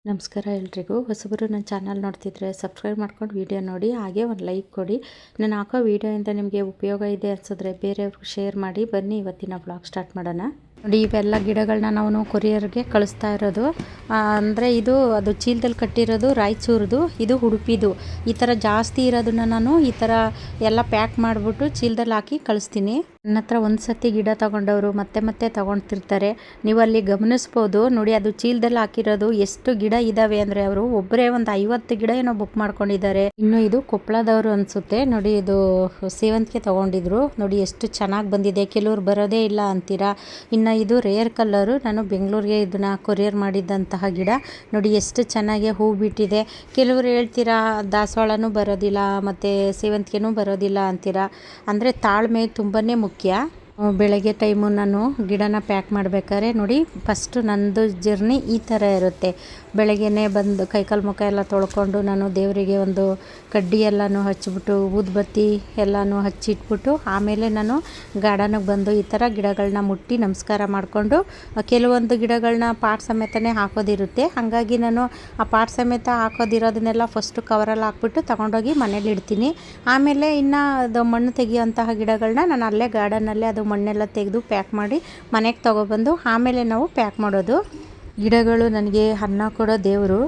ನಮಸ್ಕಾರ ಎಲ್ರಿಗೂ. ಹೊಸಬರು ನನ್ನ ಚಾನಲ್ ನೋಡ್ತಿದ್ರೆ ಸಬ್ಸ್ಕ್ರೈಬ್ ಮಾಡ್ಕೊಂಡು ವಿಡಿಯೋ ನೋಡಿ, ಹಾಗೆ ಒಂದು ಲೈಕ್ ಕೊಡಿ. ನಾನು ಹಾಕೋ ವಿಡಿಯೋಯಿಂದ ನಿಮಗೆ ಉಪಯೋಗ ಇದೆ ಅನಿಸಿದ್ರೆ ಬೇರೆಯವ್ರಿಗೆ ಶೇರ್ ಮಾಡಿ. ಬನ್ನಿ ಇವತ್ತಿನ ವ್ಲಾಗ್ ಸ್ಟಾರ್ಟ್ ಮಾಡೋಣ. ನೋಡಿ, ಇವೆಲ್ಲ ಗಿಡಗಳನ್ನ ನಾವು ಕೊರಿಯರ್ಗೆ ಕಳಿಸ್ತಾ ಇರೋದು. ಅಂದರೆ ಅದು ಚೀಲದಲ್ಲಿ ಕಟ್ಟಿರೋದು ರಾಯಚೂರ್ದು, ಇದು ಉಡುಪಿದು. ಈ ಥರ ಜಾಸ್ತಿ ಇರೋದನ್ನ ನಾನು ಈ ಥರ ಎಲ್ಲ ಪ್ಯಾಕ್ ಮಾಡಿಬಿಟ್ಟು ಚೀಲದಲ್ಲಿ ಹಾಕಿ ಕಳಿಸ್ತೀನಿ. ನನ್ನ ಹತ್ರ ಒಂದು ಸತಿ ಗಿಡ ತೊಗೊಂಡವರು ಮತ್ತೆ ಮತ್ತೆ ತೊಗೊಳ್ತಿರ್ತಾರೆ. ನೀವು ಅಲ್ಲಿ ಗಮನಿಸ್ಬೋದು. ನೋಡಿ, ಅದು ಚೀಲದಲ್ಲಿ ಹಾಕಿರೋದು ಎಷ್ಟು ಗಿಡ ಇದ್ದಾವೆ ಅಂದರೆ ಅವರು ಒಬ್ಬರೇ ಒಂದು 50 ಗಿಡ ಏನೋ ಬುಕ್ ಮಾಡ್ಕೊಂಡಿದ್ದಾರೆ. ಇನ್ನು ಇದು ಕೊಪ್ಪಳದವರು ಅನಿಸುತ್ತೆ. ನೋಡಿ, ಇದು ಸೇವಂತಿಗೆ ತೊಗೊಂಡಿದ್ರು. ನೋಡಿ ಎಷ್ಟು ಚೆನ್ನಾಗಿ ಬಂದಿದೆ. ಕೆಲವ್ರು ಬರೋದೇ ಇಲ್ಲ ಅಂತೀರಾ. ಇನ್ನು ಇದು ರೇರ್ ಕಲರು. ನಾನು ಬೆಂಗಳೂರಿಗೆ ಇದನ್ನ ಕೊರಿಯರ್ ಮಾಡಿದ್ದಂತಹ ಗಿಡ. ನೋಡಿ ಎಷ್ಟು ಚೆನ್ನಾಗಿ ಹೂ ಬಿಟ್ಟಿದೆ. ಕೆಲವರು ಹೇಳ್ತೀರಾ ದಾಸವಾಳನೂ ಬರೋದಿಲ್ಲ ಮತ್ತು ಸೇವಂತಿಗೆನೂ ಬರೋದಿಲ್ಲ ಅಂತೀರಾ. ಅಂದರೆ ತಾಳ್ಮೆ ತುಂಬಾ ಮುಖ್ಯ. ಬೆಳಗ್ಗೆ ಟೈಮು ನಾನು ಗಿಡನ ಪ್ಯಾಕ್ ಮಾಡಬೇಕಾದ್ರೆ ನೋಡಿ, ಫಸ್ಟು ನನ್ನದು ಜರ್ನಿ ಈ ಥರ ಇರುತ್ತೆ. ಬೆಳಗ್ಗೆನೇ ಬಂದು ಕೈಕಾಲು ಮುಖ ಎಲ್ಲ ತೊಳ್ಕೊಂಡು ನಾನು ದೇವರಿಗೆ ಒಂದು ಕಡ್ಡಿ ಎಲ್ಲನೂ ಹಚ್ಚಿಬಿಟ್ಟು ಊದುಬತ್ತಿ ಎಲ್ಲನೂ ಹಚ್ಚಿಟ್ಬಿಟ್ಟು ಆಮೇಲೆ ನಾನು ಗಾರ್ಡನಿಗೆ ಬಂದು ಈ ಥರ ಗಿಡಗಳನ್ನ ಮುಟ್ಟಿ ನಮಸ್ಕಾರ ಮಾಡಿಕೊಂಡು, ಕೆಲವೊಂದು ಗಿಡಗಳನ್ನ ಪಾಟ್ ಸಮೇತನೇ ಹಾಕೋದಿರುತ್ತೆ. ಹಾಗಾಗಿ ನಾನು ಆ ಪಾಟ್ ಸಮೇತ ಹಾಕೋದಿರೋದನ್ನೆಲ್ಲ ಫಸ್ಟು ಕವರಲ್ಲಿ ಹಾಕ್ಬಿಟ್ಟು ತೊಗೊಂಡೋಗಿ ಮನೇಲಿ ಇಡ್ತೀನಿ. ಆಮೇಲೆ ಇನ್ನು ಅದು ಮಣ್ಣು ತೆಗೆಯುವಂತಹ ಗಿಡಗಳನ್ನ ನಾನು ಅಲ್ಲೇ ಗಾರ್ಡನಲ್ಲೇ ಅದು ಮಣ್ಣೆಲ್ಲ ತೆಗೆದು ಪ್ಯಾಕ್ ಮಾಡಿ ಮನೆಗೆ ತೊಗೊಬಂದು ಆಮೇಲೆ ನಾವು ಪ್ಯಾಕ್ ಮಾಡೋದು. ಗಿಡಗಳು ನನಗೆ ಅನ್ನ ಕೊಡೋ ದೇವರು.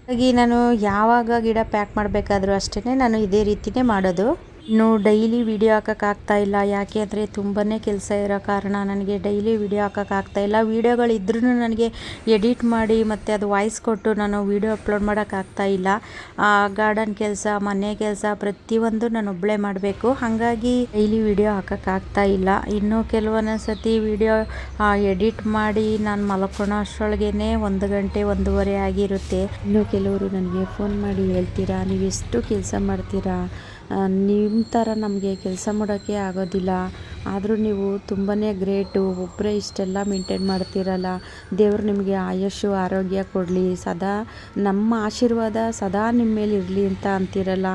ಹಾಗಾಗಿ ನಾನು ಯಾವಾಗ ಗಿಡ ಪ್ಯಾಕ್ ಮಾಡಬೇಕಾದ್ರೂ ಅಷ್ಟೇ ನಾನು ಇದೇ ರೀತಿಯೇ ಮಾಡೋದು. ಇನ್ನು ಡೈಲಿ ವಿಡಿಯೋ ಹಾಕೋಕ್ಕಾಗ್ತಾಯಿಲ್ಲ. ಯಾಕೆ ಅಂದರೆ ತುಂಬಾ ಕೆಲಸ ಇರೋ ಕಾರಣ ನನಗೆ ಡೈಲಿ ವಿಡಿಯೋ ಹಾಕೋಕ್ಕಾಗ್ತಾಯಿಲ್ಲ. ವೀಡಿಯೋಗಳಿದ್ರೂ ನನಗೆ ಎಡಿಟ್ ಮಾಡಿ ಮತ್ತು ಅದು ವಾಯ್ಸ್ ಕೊಟ್ಟು ನಾನು ವೀಡಿಯೋ ಅಪ್ಲೋಡ್ ಮಾಡೋಕ್ಕಾಗ್ತಾಯಿಲ್ಲ. ಗಾರ್ಡನ್ ಕೆಲಸ, ಮನೆ ಕೆಲಸ ಪ್ರತಿಯೊಂದು ನಾನು ಒಬ್ಬಳೇ ಮಾಡಬೇಕು. ಹಾಗಾಗಿ ಡೈಲಿ ವಿಡಿಯೋ ಹಾಕೋಕ್ಕಾಗ್ತಾಯಿಲ್ಲ. ಇನ್ನು ಕೆಲವೊಂದು ಸತಿ ವಿಡಿಯೋ ಎಡಿಟ್ ಮಾಡಿ ನಾನು ಮಲ್ಕೊಳ್ಳೋ ಅಷ್ಟರೊಳಗೇ 1 ಗಂಟೆ 1:30 ಆಗಿರುತ್ತೆ. ಇನ್ನು ಕೆಲವರು ನನಗೆ ಫೋನ್ ಮಾಡಿ ಹೇಳ್ತೀರಾ, ನೀವು ಎಷ್ಟು ಕೆಲಸ ಮಾಡ್ತೀರಾ, ನಿಮ್ಮ ಥರ ನಮಗೆ ಕೆಲಸ ಮಾಡೋಕ್ಕೆ ಆಗೋದಿಲ್ಲ, ಆದರೂ ನೀವು ತುಂಬಾ ಗ್ರೇಟು, ಒಬ್ಬರೇ ಇಷ್ಟೆಲ್ಲ ಮೇಂಟೈನ್ ಮಾಡ್ತೀರಲ್ಲ, ದೇವರು ನಿಮಗೆ ಆಯುಷ್ಯು ಆರೋಗ್ಯ ಕೊಡಲಿ, ಸದಾ ನಮ್ಮ ಆಶೀರ್ವಾದ ಸದಾ ನಿಮ್ಮ ಮೇಲೆ ಇರಲಿ ಅಂತ ಅಂತೀರಲ್ಲ,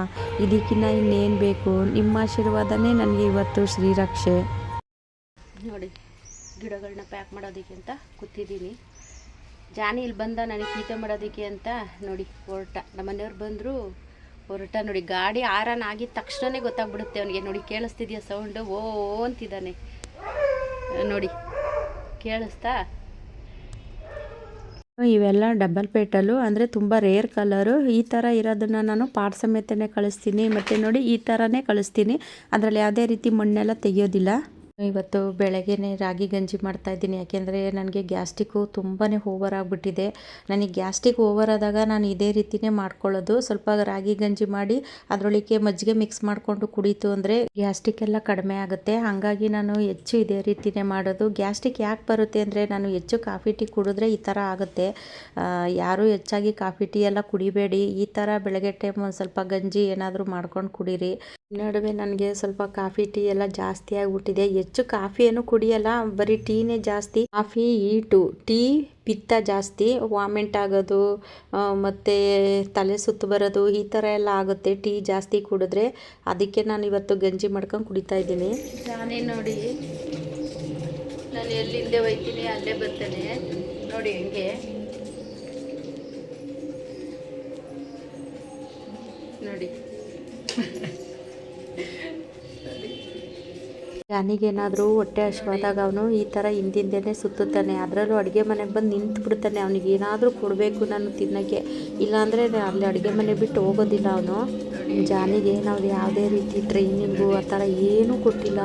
ಇದಕ್ಕಿಂತ ಇನ್ನೇನು ಬೇಕು? ನಿಮ್ಮ ಆಶೀರ್ವಾದನೇ ನನಗೆ ಇವತ್ತು ಶ್ರೀರಕ್ಷೆ. ನೋಡಿ, ಗಿಡಗಳನ್ನ ಪ್ಯಾಕ್ ಮಾಡೋದಕ್ಕೆ ಅಂತ ಕೂತಿದ್ದೀನಿ. ಜಾನಿ ಇಲ್ಲಿ ಬಂದ ನನಗೆ ಕೀತೆ ಮಾಡೋದಕ್ಕೆ ಅಂತ ನೋಡಿ ಹೊರಟ. ನಮ್ಮ ಮನೆಯವ್ರು ಬಂದರು, ಹೊರಟ. ನೋಡಿ, ಗಾಡಿ ಆರನ್ ಆಗಿದ ತಕ್ಷಣವೇ ಗೊತ್ತಾಗ್ಬಿಡುತ್ತೆ ಅವನಿಗೆ. ನೋಡಿ, ಕೇಳಿಸ್ತಿದೆಯಾ ಸೌಂಡು? ಓ ಅಂತಿದ್ದಾನೆ ನೋಡಿ, ಕೇಳಿಸ್ತಾ? ಇವೆಲ್ಲ ಡಬಲ್ ಪೇಟಲು, ಅಂದರೆ ತುಂಬ ರೇರ್ ಕಲರು. ಈ ಥರ ಇರೋದನ್ನು ನಾನು ಪಾಟ್ ಸಮೇತನೇ ಕಳಿಸ್ತೀನಿ. ಮತ್ತು ನೋಡಿ, ಈ ಥರನೇ ಕಳಿಸ್ತೀನಿ. ಅದರಲ್ಲಿ ಯಾವುದೇ ರೀತಿ ಮಣ್ಣೆಲ್ಲ ತೆಗೆಯೋದಿಲ್ಲ. ಇವತ್ತು ಬೆಳಗ್ಗೆನೇ ರಾಗಿ ಗಂಜಿ ಮಾಡ್ತಾಯಿದ್ದೀನಿ. ಯಾಕೆಂದರೆ ನನಗೆ ಗ್ಯಾಸ್ಟಿಕ್ಕು ತುಂಬಾ ಓವರ್ ಆಗಿಬಿಟ್ಟಿದೆ. ನನಗೆ ಗ್ಯಾಸ್ಟಿಕ್ ಓವರ್ ಆದಾಗ ನಾನು ಇದೇ ರೀತಿಯೇ ಮಾಡ್ಕೊಳ್ಳೋದು. ಸ್ವಲ್ಪ ರಾಗಿ ಗಂಜಿ ಮಾಡಿ ಅದರೊಳಗೆ ಮಜ್ಜಿಗೆ ಮಿಕ್ಸ್ ಮಾಡಿಕೊಂಡು ಕುಡಿತು ಅಂದರೆ ಗ್ಯಾಸ್ಟಿಕ್ ಎಲ್ಲ ಕಡಿಮೆ ಆಗುತ್ತೆ. ಹಾಗಾಗಿ ನಾನು ಹೆಚ್ಚು ಇದೇ ರೀತಿಯೇ ಮಾಡೋದು. ಗ್ಯಾಸ್ಟಿಕ್ ಯಾಕೆ ಬರುತ್ತೆ ಅಂದರೆ ನಾನು ಹೆಚ್ಚು ಕಾಫಿ ಟೀ ಕುಡಿದ್ರೆ ಈ ಥರ ಆಗುತ್ತೆ. ಯಾರೂ ಹೆಚ್ಚಾಗಿ ಕಾಫಿ ಟೀ ಎಲ್ಲ ಕುಡಿಬೇಡಿ. ಈ ಥರ ಬೆಳಗ್ಗೆ ಟೈಮ್ ಒಂದು ಸ್ವಲ್ಪ ಗಂಜಿ ಏನಾದರೂ ಮಾಡ್ಕೊಂಡು ಕುಡೀರಿ. ನಡುವೆ ನನಗೆ ಸ್ವಲ್ಪ ಕಾಫಿ ಟೀ ಎಲ್ಲ ಜಾಸ್ತಿ ಆಗಿಬಿಟ್ಟಿದೆ. ಹೆಚ್ಚು ಕಾಫಿ ಏನು ಕುಡಿಯಲ್ಲ, ಬರೀ ಟೀನೇ ಜಾಸ್ತಿ. ಕಾಫಿ ಹೀಟು, ಟೀ ಪಿತ್ತ ಜಾಸ್ತಿ, ವಾಮಿಂಟ್ ಆಗೋದು ಮತ್ತು ತಲೆ ಸುತ್ತು ಬರೋದು ಈ ಥರ ಎಲ್ಲ ಆಗುತ್ತೆ ಟೀ ಜಾಸ್ತಿ ಕುಡಿದ್ರೆ. ಅದಕ್ಕೆ ನಾನು ಇವತ್ತು ಗಂಜಿ ಮಾಡ್ಕೊಂಡು ಕುಡಿತಾ ಇದ್ದೀನಿ. ನಾನೇ ನೋಡಿ, ನಾನು ಎಲ್ಲಿಂದೆ ಹೋಯ್ತೀನಿ ಅಲ್ಲೇ ಬರ್ತಾನೆ ನೋಡಿ. ಹೆಂಗೆ ನೋಡಿ ಜಾನಿಗೇನಾದರೂ ಹೊಟ್ಟೆ ಹಶ್ವಾದಾಗ ಅವನು ಈ ಥರ ಹಿಂದಿಂದೇ ಸುತ್ತುತ್ತಾನೆ. ಅದರಲ್ಲೂ ಅಡುಗೆ ಮನೆಗೆ ಬಂದು ನಿಂತು ಬಿಡ್ತಾನೆ. ಅವನಿಗೆ ಏನಾದರೂ ಕೊಡಬೇಕು ನಾನು ತಿನ್ನೋಕ್ಕೆ, ಇಲ್ಲಾಂದರೆ ಅಲ್ಲಿ ಅಡುಗೆ ಮನೆ ಬಿಟ್ಟು ಹೋಗೋದಿಲ್ಲ ಅವನು. ಜಾನಿಗೆ ನಾವು ಯಾವುದೇ ರೀತಿ ಟ್ರೈನಿಂಗು ಆ ಥರ ಏನೂ ಕೊಟ್ಟಿಲ್ಲ.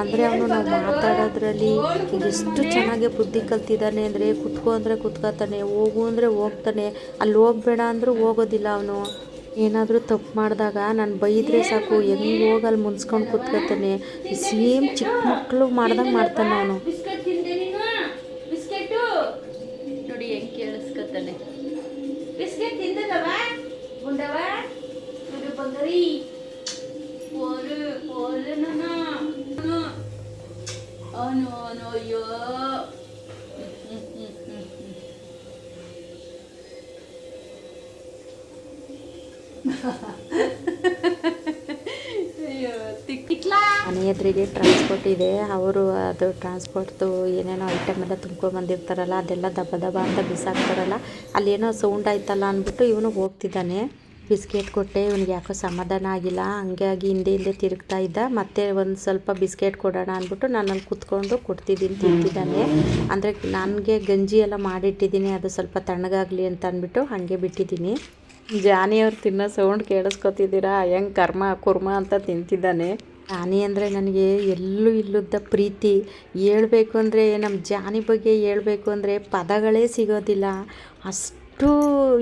ಅಂದರೆ ಅವನು ನಾವು ಮಾತಾಡೋದ್ರಲ್ಲಿ ಎಷ್ಟು ಚೆನ್ನಾಗಿ ಬುದ್ಧಿ ಕಲ್ತಿದ್ದಾನೆ ಅಂದರೆ, ಕುತ್ಕೋ ಅಂದರೆ ಕುತ್ಕೋತಾನೆ, ಹೋಗು ಅಂದರೆ ಹೋಗ್ತಾನೆ, ಅಲ್ಲಿ ಹೋಗಬೇಡ ಅಂದರೂ ಹೋಗೋದಿಲ್ಲ ಅವನು. ಏನಾದರೂ ತಪ್ಪು ಮಾಡಿದಾಗ ನಾನು ಬೈದರೆ ಸಾಕು, ಹೆಂಗೆ ಹೋಗಲ್ಲಿ ಮುನ್ಸ್ಕೊಂಡು ಕೂತ್ಕೊತಾನೆ. ಸೇಮ್ ಚಿಕ್ಕ ಮಕ್ಕಳು ಮಾಡ್ದಂಗೆ ಮಾಡ್ತಾನೆ ಅವನು. ನೋಡಿ ಹೆಂಗೆ ಕೇಳಿಸ್ಕೊತಾನೆ. ಬಿಸ್ಕೆಟ್ ತಿಂದವ ಗುಂಡವ ಬಂದರಿ ಅವನು ಅಯ್ಯೋ ಎದುರಿಗೆ ಟ್ರಾನ್ಸ್ಪೋರ್ಟ್ ಇದೆ. ಅವರು ಅದು ಟ್ರಾನ್ಸ್ಪೋರ್ಟ್ದು ಏನೇನೋ ಐಟಮ್ ಎಲ್ಲ ತುಂಬ್ಕೊಂಡ್ಬಂದಿರ್ತಾರಲ್ಲ ಅದೆಲ್ಲ ದಬ ದಬ ಅಂತ ಬಿಸಾಕ್ತಾರಲ್ಲ, ಅಲ್ಲೇನೋ ಸೌಂಡ್ ಆಯ್ತಲ್ಲ ಅಂದ್ಬಿಟ್ಟು ಇವನು ಹೋಗ್ತಿದ್ದಾನೆ. ಬಿಸ್ಕೆಟ್ ಕೊಟ್ಟೆ, ಇವನಿಗೆ ಯಾಕೋ ಸಮಾಧಾನ ಆಗಿಲ್ಲ, ಹಂಗಾಗಿ ಹಿಂದೆ ತಿರುಗ್ತಾ ಇದ್ದ. ಮತ್ತೆ ಒಂದು ಸ್ವಲ್ಪ ಬಿಸ್ಕೆಟ್ ಕೊಡೋಣ ಅಂದ್ಬಿಟ್ಟು ನಾನು ಅಲ್ಲಿ ಕುತ್ಕೊಂಡು ಕೊಡ್ತಿದ್ದೀನಿ, ತಿಂತಿದ್ದಾನೆ. ಅಂದರೆ ನನಗೆ ಗಂಜಿ ಎಲ್ಲ ಮಾಡಿಟ್ಟಿದ್ದೀನಿ, ಅದು ಸ್ವಲ್ಪ ತಣ್ಣಗಾಗಲಿ ಅಂತ ಅಂದ್ಬಿಟ್ಟು ಹಾಗೆ ಬಿಟ್ಟಿದ್ದೀನಿ. ಜಾನಿಯವ್ರು ತಿನ್ನೋ ಸೌಂಡ್ ಕೇಳಿಸ್ಕೊತಿದ್ದೀರಾ? ಹೆಂಗೆ ಕುರ್ಮ ಅಂತ ತಿಂತಿದ್ದಾನೆ. ಜಾನಿ ಅಂದರೆ ನನಗೆ ಎಲ್ಲೂ ಇಲ್ಲದ ಪ್ರೀತಿ. ಹೇಳ್ಬೇಕು ಅಂದರೆ ನಮ್ಮ ಜಾನಿ ಬಗ್ಗೆ ಹೇಳ್ಬೇಕು ಅಂದರೆ ಪದಗಳೇ ಸಿಗೋದಿಲ್ಲ, ಅಷ್ಟು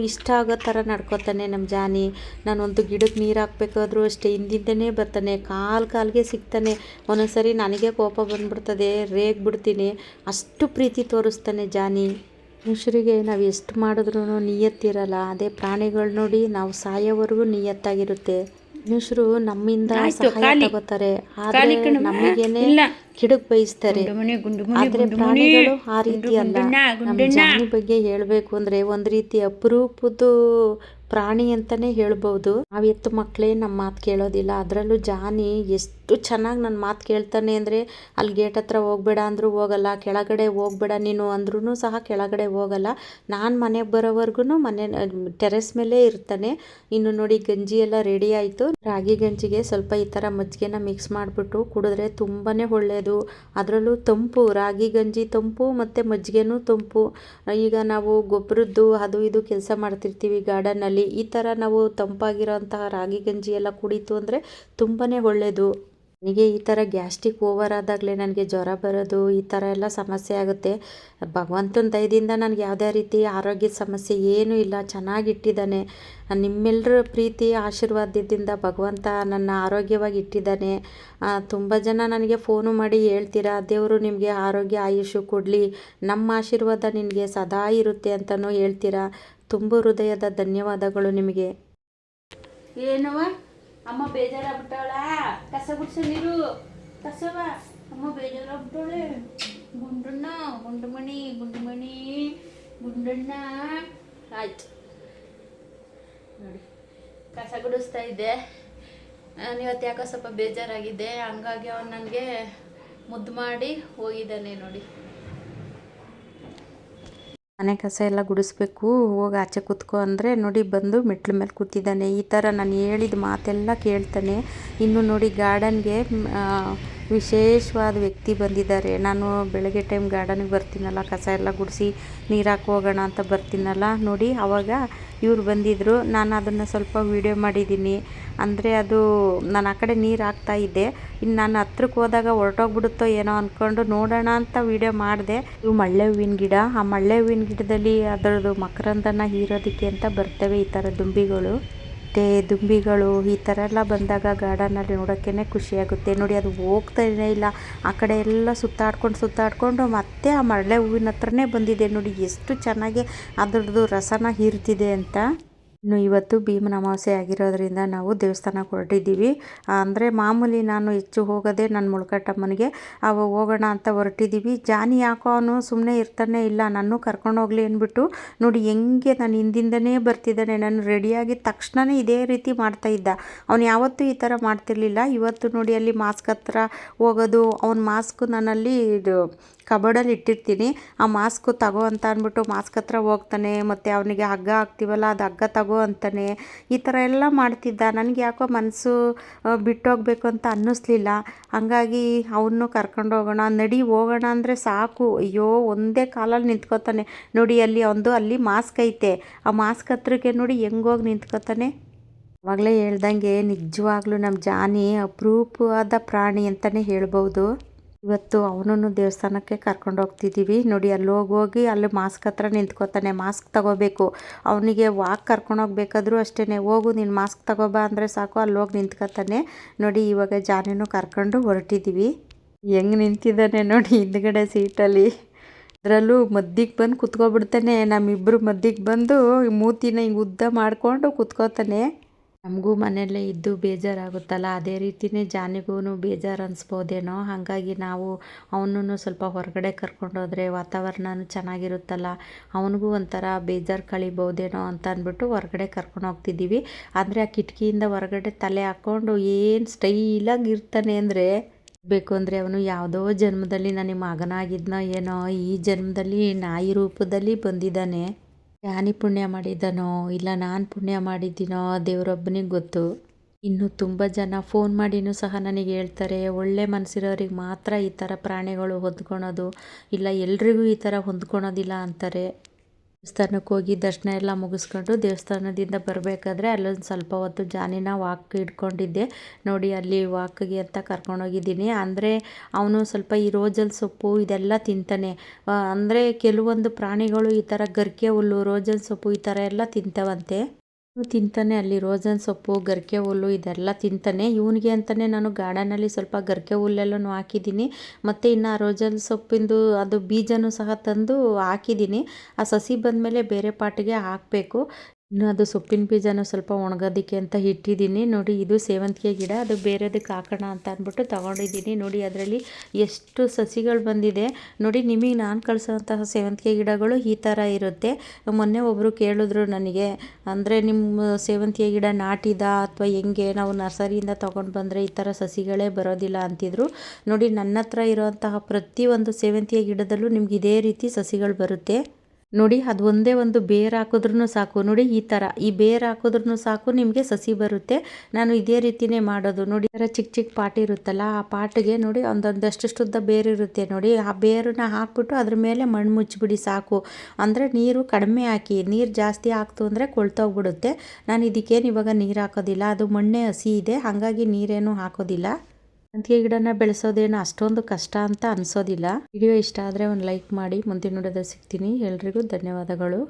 ಇಷ್ಟ ಆಗೋ ಥರ ನಡ್ಕೋತಾನೆ ನಮ್ಮ ಜಾನಿ. ನಾನೊಂದು ಗಿಡಕ್ಕೆ ನೀರು ಹಾಕ್ಬೇಕಾದ್ರೂ ಅಷ್ಟೇ ಹಿಂದಿಂದನೇ ಬರ್ತಾನೆ, ಕಾಲಿಗೆ ಸಿಗ್ತಾನೆ. ಒಂದೊಂದ್ಸರಿ ನನಗೆ ಕೋಪ ಬಂದ್ಬಿಡ್ತದೆ, ರೇಗ್ಬಿಡ್ತೀನಿ, ಅಷ್ಟು ಪ್ರೀತಿ ತೋರಿಸ್ತಾನೆ ಜಾನಿ. ಮನುಷ್ಯರಿಗೆ ನಾವು ಎಷ್ಟು ಮಾಡಿದ್ರೂ ನಿಯತ್ತಿರಲ್ಲ, ಅದೇ ಪ್ರಾಣಿಗಳು ನೋಡಿ ನಾವು ಸಾಯೋವರೆಗೂ ನಿಯತ್ತಾಗಿರುತ್ತೆ. ಮನುಷ್ಯರು ನಮ್ಮಿಂದ ಸಹಾಯ ತಗೋತಾರೆ, ಆದರೆ ನಮಗೇನೆ ಕಿಡುಕ್ ಬಯಸ್ತಾರೆ. ಆದರೆ ಪ್ರಾಣಿಗಳು ಆ ರೀತಿ ಅಲ್ಲ. ನಮ್ಮ ಜಾನಿ ಬಗ್ಗೆ ಹೇಳಬೇಕು ಅಂದರೆ ಒಂದು ರೀತಿ ಅಪರೂಪದ್ದು ಪ್ರಾಣಿ ಅಂತಲೇ ಹೇಳ್ಬೋದು. ನಾವು ಎತ್ತು ಮಕ್ಕಳೇ ನಮ್ಮ ಮಾತು ಕೇಳೋದಿಲ್ಲ, ಅದರಲ್ಲೂ ಜಾನಿ ಎಷ್ಟು ಚೆನ್ನಾಗಿ ನನ್ನ ಮಾತು ಕೇಳ್ತಾನೆ ಅಂದರೆ ಅಲ್ಲಿ ಗೇಟ್ ಹತ್ರ ಹೋಗಬೇಡ ಅಂದರೂ ಹೋಗಲ್ಲ, ಕೆಳಗಡೆ ಹೋಗಬೇಡ ನೀನು ಅಂದ್ರೂ ಸಹ ಕೆಳಗಡೆ ಹೋಗಲ್ಲ. ನಾನು ಮನೆಗೆ ಬರೋವರೆಗೂ ಮನೆ ಟೆರೆಸ್ ಮೇಲೆ ಇರ್ತಾನೆ. ಇನ್ನು ನೋಡಿ ಗಂಜಿ ಎಲ್ಲ ರೆಡಿ ಆಯಿತು. ರಾಗಿ ಗಂಜಿಗೆ ಸ್ವಲ್ಪ ಈ ಥರ ಮಜ್ಜಿಗೆನ ಮಿಕ್ಸ್ ಮಾಡಿಬಿಟ್ಟು ಕುಡಿದ್ರೆ ತುಂಬಾ ಒಳ್ಳೆಯದು. ಅದರಲ್ಲೂ ತಂಪು, ರಾಗಿ ಗಂಜಿ ತಂಪು ಮತ್ತು ಮಜ್ಜಿಗೆನೂ ತಂಪು. ಈಗ ನಾವು ಗೊಬ್ಬರದ್ದು ಅದು ಇದು ಕೆಲಸ ಮಾಡ್ತಿರ್ತೀವಿ ಗಾರ್ಡನಲ್ಲಿ, ಈ ಥರ ನಾವು ತಂಪಾಗಿರೋಂತಹ ರಾಗಿ ಗಂಜಿ ಎಲ್ಲ ಕುಡಿತು ಅಂದರೆ ತುಂಬಾ ಒಳ್ಳೆಯದು. ನನಗೆ ಈ ಥರ ಗ್ಯಾಸ್ಟ್ರಿಕ್ ಓವರ್ ಆದಾಗಲೇ ನನಗೆ ಜ್ವರ ಬರೋದು, ಈ ಥರ ಎಲ್ಲ ಸಮಸ್ಯೆ ಆಗುತ್ತೆ. ಭಗವಂತನ ದಯದಿಂದ ನನಗೆ ಯಾವುದೇ ರೀತಿ ಆರೋಗ್ಯದ ಸಮಸ್ಯೆ ಏನೂ ಇಲ್ಲ, ಚೆನ್ನಾಗಿಟ್ಟಿದ್ದಾನೆ. ನಿಮ್ಮೆಲ್ಲರ ಪ್ರೀತಿ ಆಶೀರ್ವಾದದಿಂದ ಭಗವಂತ ನನ್ನ ಆರೋಗ್ಯವಾಗಿ ಇಟ್ಟಿದ್ದಾನೆ. ತುಂಬ ಜನ ನನಗೆ ಫೋನು ಮಾಡಿ ಹೇಳ್ತೀರಾ, ದೇವರು ನಿಮಗೆ ಆರೋಗ್ಯ ಆಯುಷು ಕೊಡಲಿ, ನಮ್ಮ ಆಶೀರ್ವಾದ ನಿನಗೆ ಸದಾ ಇರುತ್ತೆ ಅಂತಲೂ ಹೇಳ್ತೀರಾ. ತುಂಬ ಹೃದಯದ ಧನ್ಯವಾದಗಳು ನಿಮಗೆ. ಏನವ ಅಮ್ಮ ಬೇಜಾರಾಗ್ಬಿಟ್ಟವಳ? ಕಸ ಗುಡ್ಸ ನೀರು ಕಸವ ಅಮ್ಮ ಬೇಜಾರಾಗ್ಬಿಟ್ಟವಳೆ. ಗುಂಡಣ್ಣ ಗುಂಡುಮಣಿ ಗುಂಡಣ್ಣ ಆಯ್ತು ನೋಡಿ, ಕಸ ಗುಡಿಸ್ತಾ ಇದ್ದೆ. ಇವತ್ತು ಯಾಕೋ ಸ್ವಲ್ಪ ಬೇಜಾರಾಗಿದೆ, ಹಂಗಾಗಿ ಅವನು ನನಗೆ ಮುದ್ದು ಮಾಡಿ ಹೋಗಿದ್ದಾನೆ ನೋಡಿ. ಮನೆ ಕಸ ಎಲ್ಲ ಗುಡಿಸ್ಬೇಕು, ಹೋಗಿ ಆಚೆ ಕೂತ್ಕೊ ಅಂದರೆ ನೋಡಿ ಬಂದು ಮೆಟ್ಲ ಮೇಲೆ ಕೂತಿದ್ದಾನೆ. ಈ ಥರ ನಾನು ಹೇಳಿದ ಮಾತೆಲ್ಲ ಕೇಳ್ತಾನೆ. ಇನ್ನು ನೋಡಿ ಗಾರ್ಡನ್ಗೆ ವಿಶೇಷವಾದ ವ್ಯಕ್ತಿ ಬಂದಿದ್ದಾರೆ. ನಾನು ಬೆಳಗ್ಗೆ ಟೈಮ್ ಗಾರ್ಡನ್ಗೆ ಬರ್ತೀನಲ್ಲ, ಕಸ ಎಲ್ಲ ಗುಡಿಸಿ ನೀರು ಹಾಕಿ ಹೋಗೋಣ ಅಂತ ಬರ್ತೀನಲ್ಲ, ನೋಡಿ ಆವಾಗ ಇವ್ರು ಬಂದಿದ್ದರು. ನಾನು ಅದನ್ನು ಸ್ವಲ್ಪ ವೀಡಿಯೋ ಮಾಡಿದ್ದೀನಿ. ಅಂದರೆ ಅದು ನಾನು ಆ ಕಡೆ ನೀರು ಹಾಕ್ತಾಯಿದ್ದೆ, ಇನ್ನು ನಾನು ಹತ್ರಕ್ಕೆ ಹೋದಾಗ ಹೊರಟೋಗ್ಬಿಡುತ್ತೋ ಏನೋ ಅಂದ್ಕೊಂಡು ನೋಡೋಣ ಅಂತ ವೀಡಿಯೋ ಮಾಡಿದೆ. ಇವು ಮಳ್ಳೆ ಹೂವಿನ ಗಿಡ, ಆ ಮಳ್ಳೆ ಹೂವಿನ ಗಿಡದಲ್ಲಿ ಅದರದ್ದು ಮಕರಂದನ ಹೀರೋದಕ್ಕೆ ಅಂತ ಬರ್ತವೆ ಈ ಥರ ದುಂಬಿಗಳು. ದುಂಬಿಗಳು ಈ ಥರ ಎಲ್ಲ ಬಂದಾಗ ಗಾರ್ಡನಲ್ಲಿ ನೋಡೋಕ್ಕೇ ಖುಷಿಯಾಗುತ್ತೆ. ನೋಡಿ ಅದು ಹೋಗ್ತಾನೇ ಇಲ್ಲ, ಆ ಕಡೆ ಎಲ್ಲ ಸುತ್ತಾಡ್ಕೊಂಡು ಮತ್ತೆ ಆ ಮಳ್ಳೆ ಹೂವಿನ ಹತ್ರನೇ ಬಂದಿದೆ. ನೋಡಿ ಎಷ್ಟು ಚೆನ್ನಾಗಿ ಅದರದ್ದು ರಸನ ಹೀರ್ತಿದೆ ಅಂತ. ಇನ್ನು ಇವತ್ತು ಭೀಮನ ಅಮಾವಾಸ್ಯೆ ಆಗಿರೋದ್ರಿಂದ ನಾವು ದೇವಸ್ಥಾನಕ್ಕೆ ಹೊರಟಿದ್ದೀವಿ. ಅಂದರೆ ಮಾಮೂಲಿ ನಾನು ಹೆಚ್ಚು ಹೋಗೋದೇ ನನ್ನ ಮುಳ್ಕಟ್ಟಮ್ಮನಿಗೆ, ಅವ ಹೋಗೋಣ ಅಂತ ಹೊರಟಿದ್ದೀವಿ. ಜಾನಿ ಯಾಕೋ ಅವನು ಸುಮ್ಮನೆ ಇರ್ತಾನೆ ಇಲ್ಲ, ನಾನು ಕರ್ಕೊಂಡೋಗ್ಲಿ ಅಂದ್ಬಿಟ್ಟು ನೋಡಿ ಹೆಂಗೆ ನಾನು ಹಿಂದಿಂದನೇ ಬರ್ತಿದ್ದಾನೆ. ನಾನು ರೆಡಿಯಾಗಿದ್ದ ತಕ್ಷಣವೇ ಇದೇ ರೀತಿ ಮಾಡ್ತಾಯಿದ್ದ. ಅವನು ಯಾವತ್ತೂ ಈ ಥರ ಮಾಡ್ತಿರ್ಲಿಲ್ಲ. ಇವತ್ತು ನೋಡಿ ಅಲ್ಲಿ ಮಾಸ್ಕ್ ಹತ್ರ ಹೋಗೋದು, ಅವನ ಮಾಸ್ಕು ನಾನಲ್ಲಿ ಇದು ಕಬೋರ್ಡಲ್ಲಿ ಇಟ್ಟಿರ್ತೀನಿ, ಆ ಮಾಸ್ಕು ತಗೋ ಅಂತ ಅಂದ್ಬಿಟ್ಟು ಮಾಸ್ಕ್ ಹತ್ರ ಹೋಗ್ತಾನೆ. ಮತ್ತು ಅವನಿಗೆ ಹಗ್ಗ ಹಾಕ್ತೀವಲ್ಲ, ಅದು ಹಗ್ಗ ತಗೋ ಅಂತಾನೆ. ಈ ಥರ ಎಲ್ಲ ಮಾಡ್ತಿದ್ದ. ನನಗೆ ಯಾಕೋ ಮನಸ್ಸು ಬಿಟ್ಟೋಗ್ಬೇಕು ಅಂತ ಅನ್ನಿಸ್ಲಿಲ್ಲ. ಹಂಗಾಗಿ ಅವನು ಕರ್ಕೊಂಡು ಹೋಗೋಣ ಅಂದರೆ ಸಾಕು, ಅಯ್ಯೋ ಒಂದೇ ಕಾಲಲ್ಲಿ ನಿಂತ್ಕೋತಾನೆ. ನೋಡಿ ಅಲ್ಲಿ ಮಾಸ್ಕ್ ಐತೆ, ಆ ಮಾಸ್ಕ್ ಹತ್ರಕ್ಕೆ ನೋಡಿ ಹೆಂಗೋಗಿ ನಿಂತ್ಕೋತಾನೆ. ಆವಾಗಲೇ ಹೇಳ್ದಂಗೆ ನಿಜವಾಗ್ಲೂ ನಮ್ಮ ಜಾನಿ ಅಪರೂಪವಾದ ಪ್ರಾಣಿ ಅಂತಲೇ ಹೇಳ್ಬೋದು. ಇವತ್ತು ಅವನನ್ನು ದೇವಸ್ಥಾನಕ್ಕೆ ಕರ್ಕೊಂಡು ಹೋಗ್ತಿದ್ದೀವಿ. ನೋಡಿ ಅಲ್ಲಿ ಹೋಗಿ ಅಲ್ಲಿ ಮಾಸ್ಕ್ ಹತ್ರ ನಿಂತ್ಕೋತಾನೆ, ಮಾಸ್ಕ್ ತಗೋಬೇಕು. ಅವನಿಗೆ ವಾಕ್ ಕರ್ಕೊಂಡೋಗ್ಬೇಕಾದ್ರೂ ಅಷ್ಟೇ, ಹೋಗು ನೀನು ಮಾಸ್ಕ್ ತಗೋಬಾ ಅಂದರೆ ಸಾಕು, ಅಲ್ಲಿ ಹೋಗಿ ನಿಂತ್ಕೋತಾನೆ. ನೋಡಿ ಇವಾಗ ಜಾನಿನೂ ಕರ್ಕೊಂಡು ಹೊರಟಿದ್ದೀವಿ. ಹೆಂಗೆ ನಿಂತಿದ್ದಾನೆ ನೋಡಿ ಹಿಂದ್ಗಡೆ ಸೀಟಲ್ಲಿ. ಅದರಲ್ಲೂ ಮದ್ದಿಗೆ ಬಂದು ಕುತ್ಕೊಬಿಡ್ತಾನೆ. ನಮ್ಮಿಬ್ಬರು ಮದ್ದಿಗೆ ಬಂದು ಮೂತಿನ ಹಿಂಗೆ ಉದ್ದ ಮಾಡಿಕೊಂಡು ಕುತ್ಕೋತಾನೆ. ನಮಗೂ ಮನೆಯಲ್ಲೇ ಇದ್ದು ಬೇಜಾರಾಗುತ್ತಲ್ಲ, ಅದೇ ರೀತಿಯೇ ಜಾನಿಗೂ ಬೇಜಾರು ಅನಿಸ್ಬೋದೇನೋ. ಹಾಗಾಗಿ ನಾವು ಅವನನ್ನು ಸ್ವಲ್ಪ ಹೊರಗಡೆ ಕರ್ಕೊಂಡೋದ್ರೆ ವಾತಾವರಣನೂ ಚೆನ್ನಾಗಿರುತ್ತಲ್ಲ, ಅವನಿಗೂ ಒಂಥರ ಬೇಜಾರು ಕಳಿಬೋದೇನೋ ಅಂತ ಅಂದ್ಬಿಟ್ಟು ಹೊರಗಡೆ ಕರ್ಕೊಂಡು ಹೋಗ್ತಿದ್ದೀವಿ. ಅಂದರೆ ಆ ಕಿಟಕಿಯಿಂದ ಹೊರಗಡೆ ತಲೆ ಹಾಕ್ಕೊಂಡು ಏನು ಸ್ಟೈಲಾಗಿ ಇರ್ತಾನೆ ಅಂದರೆ ಬೇಕು ಅಂದರೆ ಅವನು ಯಾವುದೋ ಜನ್ಮದಲ್ಲಿ ನನಗೆ ಮಗನಾಗಿದ್ನೋ ಏನೋ, ಈ ಜನ್ಮದಲ್ಲಿ ನಾಯಿ ರೂಪದಲ್ಲಿ ಬಂದಿದ್ದಾನೆ. ಯಾನಿ ಪುಣ್ಯ ಮಾಡಿದ್ದಾನೋ ಇಲ್ಲ ನಾನು ಪುಣ್ಯ ಮಾಡಿದ್ದೀನೋ ದೇವರೊಬ್ಬನಿಗೆ ಗೊತ್ತು. ಇನ್ನು ತುಂಬ ಜನ ಫೋನ್ ಮಾಡಿನೂ ಸಹ ನನಗೆ ಹೇಳ್ತಾರೆ, ಒಳ್ಳೆ ಮನಸ್ಸಿರೋರಿಗೆ ಮಾತ್ರ ಈ ಥರ ಪ್ರಾಣಿಗಳು ಹೊಂದ್ಕೊಳೋದು, ಇಲ್ಲ ಎಲ್ರಿಗೂ ಈ ಥರ ಹೊಂದ್ಕೊಳೋದಿಲ್ಲ ಅಂತಾರೆ. ದೇವಸ್ಥಾನಕ್ಕೆ ಹೋಗಿ ದರ್ಶನ ಎಲ್ಲ ಮುಗಿಸ್ಕೊಂಡು ದೇವಸ್ಥಾನದಿಂದ ಬರಬೇಕಾದ್ರೆ ಅಲ್ಲೊಂದು ಸ್ವಲ್ಪ ಹೊತ್ತು ಜಾನಿನ ವಾಕ್ ಇಟ್ಕೊಂಡಿದ್ದೆ ನೋಡಿ. ಅಲ್ಲಿ ವಾಕ್ಗೆ ಅಂತ ಕರ್ಕೊಂಡೋಗಿದ್ದೀನಿ. ಅಂದರೆ ಅವನು ಸ್ವಲ್ಪ ಈ ರೋಜಲ್ ಸೊಪ್ಪು ಇದೆಲ್ಲ ತಿಂತಾನೆ. ಅಂದರೆ ಕೆಲವೊಂದು ಪ್ರಾಣಿಗಳು ಈ ಥರ ಗರಿಕೆ ಹುಲ್ಲು, ರೋಜಲ್ ಸೊಪ್ಪು ಈ ಥರ ಎಲ್ಲ ತಿಂತವಂತೆ. ತಿಂತಾನೆ ಅಲ್ಲಿ ರೋಜನ್ ಸೊಪ್ಪು, ಗರಿಕೆ ಹುಲ್ಲು ಇದೆಲ್ಲ ತಿಂತಾನೆ. ಇವನಿಗೆ ಅಂತಲೇ ನಾನು ಗಾರ್ಡನಲ್ಲಿ ಸ್ವಲ್ಪ ಗರಿಕೆ ಹುಲ್ಲೆಲ್ಲನೂ ಹಾಕಿದ್ದೀನಿ. ಮತ್ತು ಇನ್ನು ರೋಜನ್ ಸೊಪ್ಪಿಂದು ಅದು ಬೀಜನೂ ಸಹ ತಂದು ಹಾಕಿದ್ದೀನಿ. ಆ ಸಸಿ ಬಂದಮೇಲೆ ಬೇರೆ ಪಾಟಿಗೆ ಹಾಕಬೇಕು. ಇನ್ನು ಅದು ಸೊಪ್ಪಿನ ಬೀಜನೂ ಸ್ವಲ್ಪ ಒಣಗೋದಕ್ಕೆ ಅಂತ ಇಟ್ಟಿದ್ದೀನಿ ನೋಡಿ. ಇದು ಸೇವಂತಿಗೆ ಗಿಡ, ಅದು ಬೇರೆದಕ್ಕೆ ಹಾಕೋಣ ಅಂತ ಅಂದ್ಬಿಟ್ಟು ತೊಗೊಂಡಿದ್ದೀನಿ ನೋಡಿ. ಅದರಲ್ಲಿ ಎಷ್ಟು ಸಸಿಗಳು ಬಂದಿದೆ ನೋಡಿ. ನಿಮಗೆ ನಾನು ಕಳಿಸೋಂತಹ ಸೇವಂತಿಗೆ ಗಿಡಗಳು ಈ ಥರ ಇರುತ್ತೆ. ಮೊನ್ನೆ ಒಬ್ಬರು ಕೇಳಿದ್ರು ನನಗೆ, ಅಂದರೆ ನಿಮ್ಮ ಸೇವಂತಿಗೆ ಗಿಡ ನಾಟಿದ ಅಥವಾ ಹೆಂಗೆ, ನಾವು ನರ್ಸರಿಯಿಂದ ತೊಗೊಂಡು ಬಂದರೆ ಈ ಥರ ಸಸಿಗಳೇ ಬರೋದಿಲ್ಲ ಅಂತಿದ್ರು ನೋಡಿ. ನನ್ನ ಹತ್ರ ಇರೋಂತಹ ಪ್ರತಿಯೊಂದು ಸೇವಂತಿಗೆ ಗಿಡದಲ್ಲೂ ನಿಮ್ಗೆ ಇದೇ ರೀತಿ ಸಸಿಗಳು ಬರುತ್ತೆ ನೋಡಿ. ಅದು ಒಂದೇ ಒಂದು ಬೇರು ಹಾಕಿದ್ರೂ ಸಾಕು ನೋಡಿ. ಈ ಥರ ಈ ಬೇರು ಹಾಕಿದ್ರೂ ಸಾಕು ನಿಮಗೆ ಸಸಿ ಬರುತ್ತೆ. ನಾನು ಇದೇ ರೀತಿಯೇ ಮಾಡೋದು ನೋಡಿ. ಈ ಥರ ಚಿಕ್ಕ ಚಿಕ್ಕ ಪಾಟ್ ಇರುತ್ತಲ್ಲ, ಆ ಪಾಟಿಗೆ ನೋಡಿ ಒಂದೊಂದಷ್ಟು ಬೇರು ಇರುತ್ತೆ ನೋಡಿ. ಆ ಬೇರನ್ನ ಹಾಕ್ಬಿಟ್ಟು ಅದ್ರ ಮೇಲೆ ಮಣ್ಣು ಮುಚ್ಚಿಬಿಡಿ ಸಾಕು. ಅಂದರೆ ನೀರು ಕಡಿಮೆ ಹಾಕಿ, ನೀರು ಜಾಸ್ತಿ ಹಾಕ್ತು ಅಂದರೆ ಕೊಳ್ತೋಗ್ಬಿಡುತ್ತೆ. ನಾನು ಇದಕ್ಕೇನು ಇವಾಗ ನೀರು ಹಾಕೋದಿಲ್ಲ, ಅದು ಮಣ್ಣೆ ಹಸಿ ಇದೆ, ಹಾಗಾಗಿ ನೀರೇನು ಹಾಕೋದಿಲ್ಲ. ಸಂತಿಗೆ ಗಿಡನ ಬೆಳೆಸೋದೇನು ಅಷ್ಟೊಂದು ಕಷ್ಟ ಅಂತ ಅನಿಸೋದಿಲ್ಲ. ವಿಡಿಯೋ ಇಷ್ಟ ಆದರೆ ಒಂದು ಲೈಕ್ ಮಾಡಿ. ಮುಂದಿನ ವಿಡಿಯೋದಲ್ಲಿ ಸಿಗ್ತೀನಿ. ಎಲ್ರಿಗೂ ಧನ್ಯವಾದಗಳು.